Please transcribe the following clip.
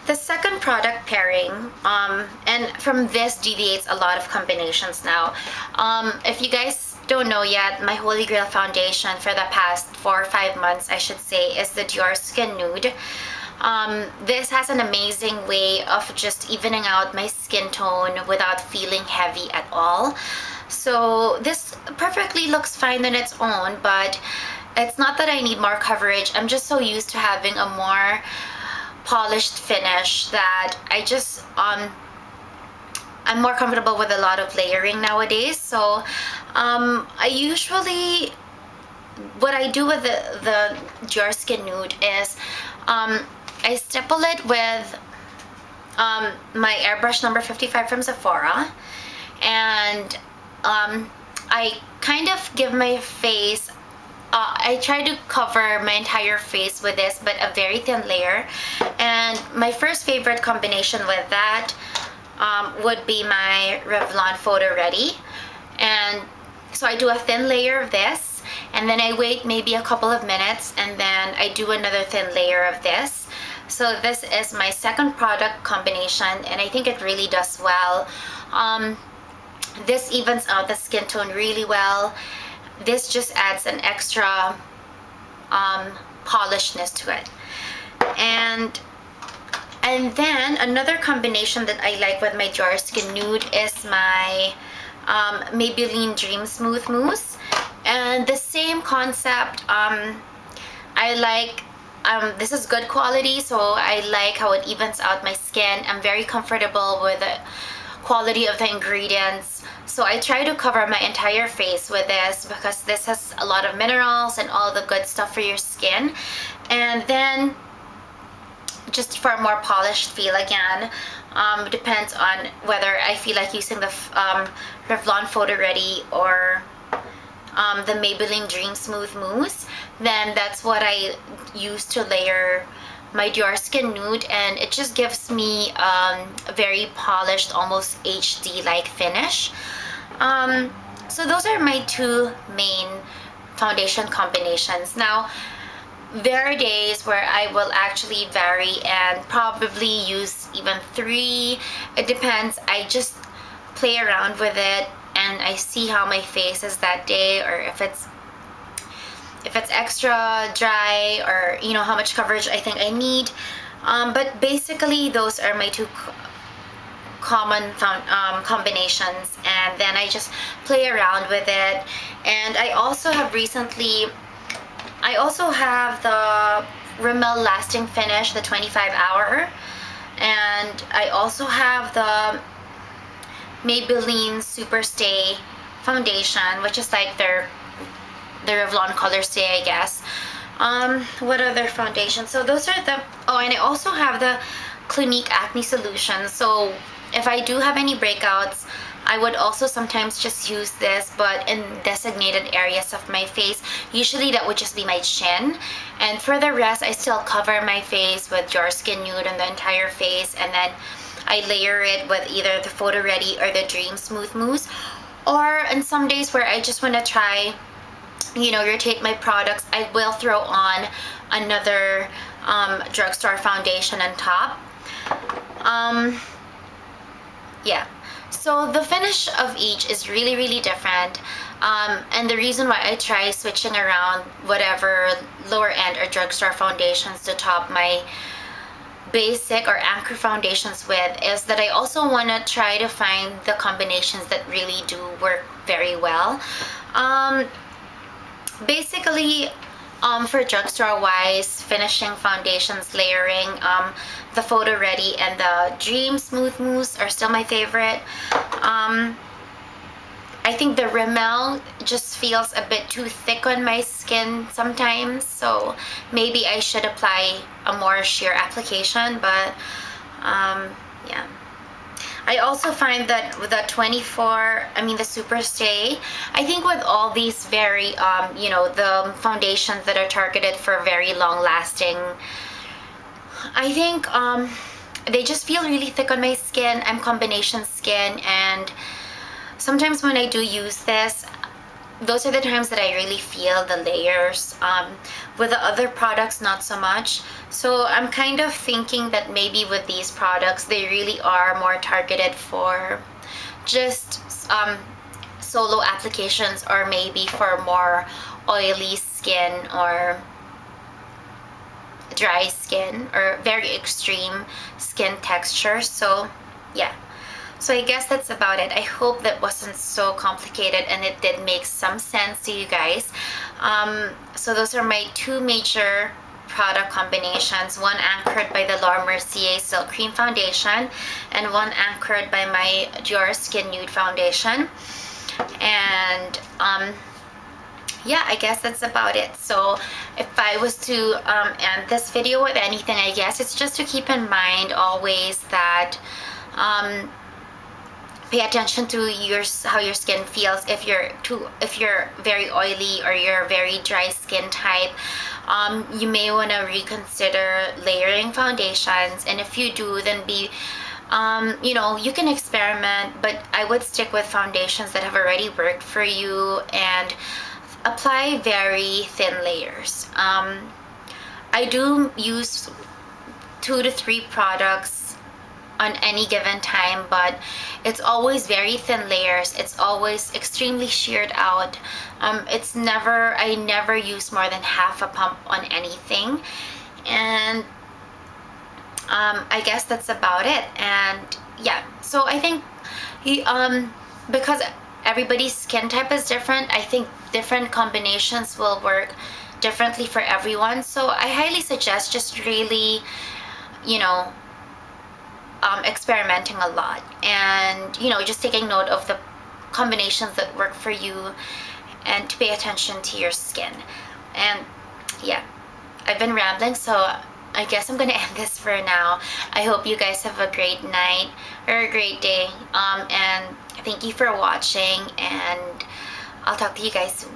The second product pairing, and from this deviates a lot of combinations now. If you guys don't know yet, my holy grail foundation for the past 4 or 5 months, I should say, is the Diorskin Nude. This has an amazing way of just evening out my skin tone without feeling heavy at all. So this perfectly looks fine on its own, but it's not that I need more coverage. I'm just so used to having a more polished finish that I'm more comfortable with a lot of layering nowadays. So I usually, what I do with the Diorskin Nude is I stipple it with my airbrush number 55 from Sephora, and I kind of give my face, I try to cover my entire face with this, but a very thin layer. And my first favorite combination with that would be my Revlon Photoready. And so I do a thin layer of this, and then I wait maybe a couple of minutes, and then I do another thin layer of this. So this is my second product combination, and I think it really does well. This evens out the skin tone really well. This just adds an extra polishedness to it. And then another combination that I like with my Diorskin Nude is my Maybelline Dream Smooth Mousse. And the same concept, I like, this is good quality, so I like how it evens out my skin. I'm very comfortable with the quality of the ingredients. So I try to cover my entire face with this because this has a lot of minerals and all the good stuff for your skin. And then just for a more polished feel again, depends on whether I feel like using the Revlon Photoready or the Maybelline Dream Smooth Mousse, then that's what I use to layer my Diorskin Nude, and it just gives me a very polished, almost HD-like finish. So those are my two main foundation combinations. Now, there are days where I will actually vary and probably use even 3. It depends. I just play around with it and I see how my face is that day, or if it's extra dry, or you know how much coverage I think I need. But basically those are my two common combinations, and then I just play around with it. And I also have the Rimmel Lasting Finish, the 25-hour, and I also have the Maybelline Superstay foundation, which is like the Revlon Color Stay, I guess. What other foundation? So those are the, oh, and I also have the Clinique Acne Solution. So if I do have any breakouts, I would also sometimes just use this, but in designated areas of my face. Usually that would just be my chin, and for the rest I still cover my face with Diorskin Nude on the entire face, and then I layer it with either the Photoready or the Dream Smooth Mousse. Or in some days where I just want to try, you know, rotate my products, I will throw on another drugstore foundation on top. Yeah, so the finish of each is really, really different. And the reason why I try switching around whatever lower end or drugstore foundations to top my basic or anchor foundations with is that I also want to try to find the combinations that really do work very well. Basically, for drugstore wise finishing foundations, layering, the Photoready and the Dream Smooth Mousse are still my favorite. I think the Rimmel just feels a bit too thick on my skin sometimes, so maybe I should apply a more sheer application, but yeah. I also find that with the the Superstay, I think with all these very, you know, the foundations that are targeted for very long lasting, I think they just feel really thick on my skin. I'm combination skin, and sometimes when I do use this, those are the times that I really feel the layers. With the other products, not so much. So I'm kind of thinking that maybe with these products, they really are more targeted for just solo applications, or maybe for more oily skin or dry skin or very extreme skin texture. So yeah, so I guess that's about it. I hope that wasn't so complicated and it did make some sense to you guys. So those are my two major product combinations, one anchored by the Laura Mercier Silk Cream Foundation and one anchored by my Diorskin Nude Foundation. And yeah, I guess that's about it. So if I was to end this video with anything, I guess it's just to keep in mind always that pay attention to how your skin feels. If you're very oily or you're very dry skin type, you may want to reconsider layering foundations. And if you do, then you know, you can experiment, but I would stick with foundations that have already worked for you and apply very thin layers. I do use 2 to 3 products on any given time, but it's always very thin layers. It's always extremely sheared out. I never use more than half a pump on anything. And I guess that's about it. And yeah, so I think because everybody's skin type is different, I think different combinations will work differently for everyone. So I highly suggest just really, you know, experimenting a lot and, you know, just taking note of the combinations that work for you and to pay attention to your skin. And yeah, I've been rambling, so I guess I'm gonna end this for now. I hope you guys have a great night or a great day, and thank you for watching, and I'll talk to you guys soon.